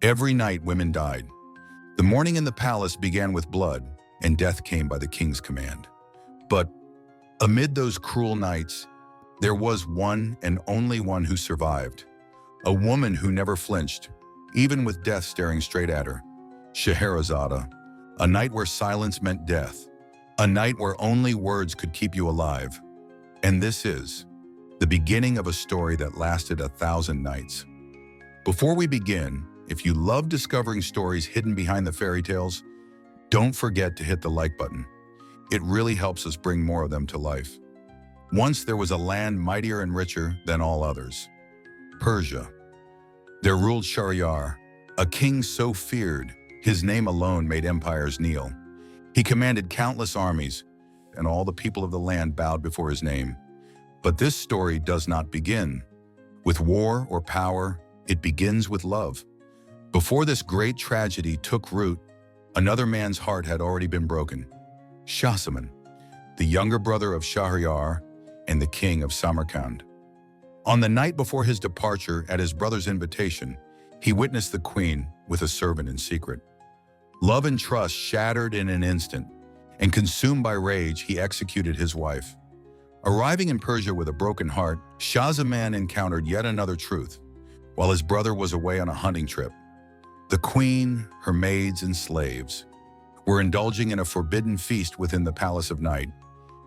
Every night women died. The mourning in the palace began with blood, and death came by the king's command. But amid those cruel nights, there was one and only one who survived. A woman who never flinched, even with death staring straight at her. Scheherazade, a night where silence meant death. A night where only words could keep you alive. And this is the beginning of a story that lasted 1,000 nights. Before we begin, if you love discovering stories hidden behind the fairy tales, don't forget to hit the like button. It really helps us bring more of them to life. Once there was a land mightier and richer than all others. Persia. There ruled Scheherazade, a king so feared, his name alone made empires kneel. He commanded countless armies, and all the people of the land bowed before his name. But this story does not begin with war or power. It begins with love. Before this great tragedy took root, another man's heart had already been broken. Scheherazade, the younger brother of Scheherazade and the king of Samarkand. On the night before his departure, at his brother's invitation, he witnessed the queen with a servant in secret. Love and trust shattered in an instant, and consumed by rage, he executed his wife. Arriving in Persia with a broken heart, Scheherazade encountered yet another truth, while his brother was away on a hunting trip. The queen, her maids and slaves, were indulging in a forbidden feast within the palace of night,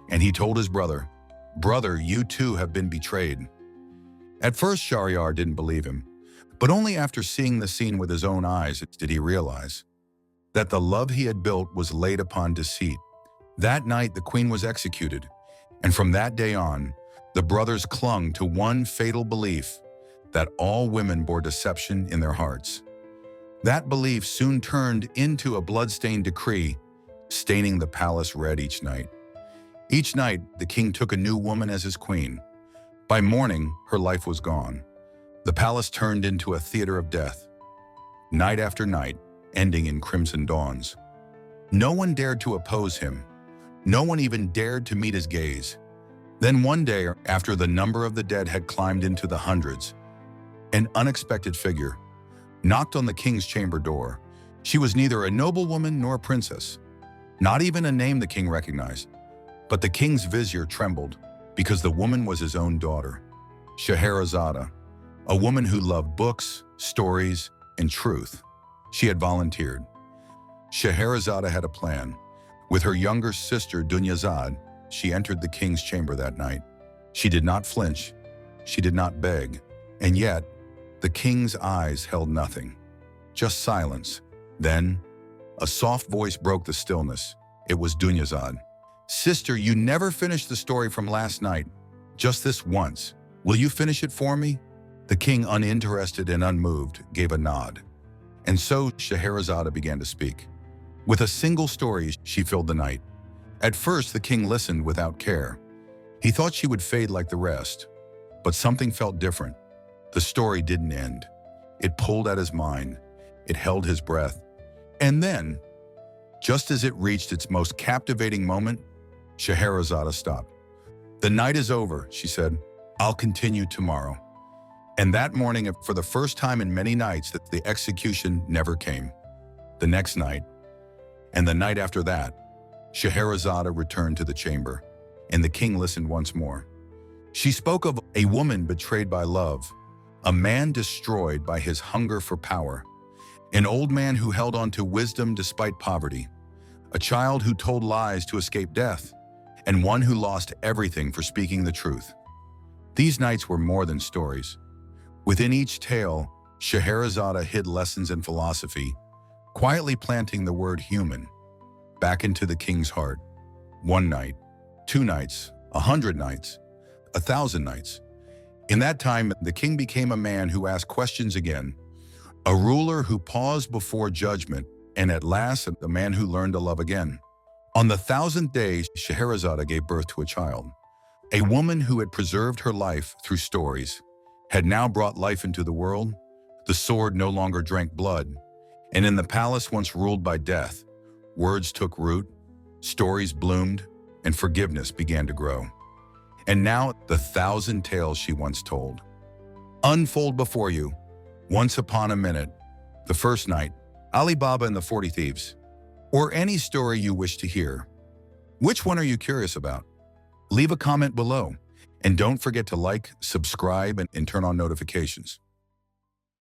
and he told his brother, "Brother, you too have been betrayed." At first, Scheherazade didn't believe him, but only after seeing the scene with his own eyes did he realize that the love he had built was laid upon deceit. That night, the queen was executed, and from that day on, the brothers clung to one fatal belief, that all women bore deception in their hearts. That belief soon turned into a blood-stained decree, staining the palace red each night. Each night, the king took a new woman as his queen. By morning, her life was gone. The palace turned into a theater of death, night after night, ending in crimson dawns. No one dared to oppose him. No one even dared to meet his gaze. Then one day, after the number of the dead had climbed into the hundreds, an unexpected figure knocked on the king's chamber door. She was neither a noblewoman nor a princess, not even a name the king recognized. But the king's vizier trembled, because the woman was his own daughter, Scheherazade, a woman who loved books, stories, and truth. She had volunteered. Scheherazade had a plan. With her younger sister, Dunyazad, she entered the king's chamber that night. She did not flinch. She did not beg. And yet, the king's eyes held nothing, just silence. Then, a soft voice broke the stillness. It was Dunyazad. "Sister, you never finished the story from last night. Just this once. Will you finish it for me?" The king, uninterested and unmoved, gave a nod. And so Scheherazade began to speak. With a single story, she filled the night. At first, the king listened without care. He thought she would fade like the rest. But something felt different. The story didn't end. It pulled at his mind. It held his breath. And then, just as it reached its most captivating moment, Scheherazade stopped. "The night is over," she said. "I'll continue tomorrow." And that morning, for the first time in many nights, that the execution never came. The next night, and the night after that, Scheherazade returned to the chamber, and the king listened once more. She spoke of a woman betrayed by love, a man destroyed by his hunger for power, an old man who held on to wisdom despite poverty, a child who told lies to escape death, and one who lost everything for speaking the truth. These nights were more than stories. Within each tale, Scheherazade hid lessons in philosophy, quietly planting the word human back into the king's heart. One night, 2 nights, 100 nights, 1,000 nights. In that time, the king became a man who asked questions again, a ruler who paused before judgment, and at last, a man who learned to love again. On the 1,000th day, Scheherazade gave birth to a child. A woman who had preserved her life through stories had now brought life into the world. The sword no longer drank blood, and in the palace once ruled by death, words took root, stories bloomed, and forgiveness began to grow. And now the 1,000 tales she once told unfold before you. Once upon a minute, The First Night, Ali Baba and the 40 Thieves, or any story you wish to hear. Which one are you curious about? Leave a comment below, and don't forget to like, subscribe, and turn on notifications.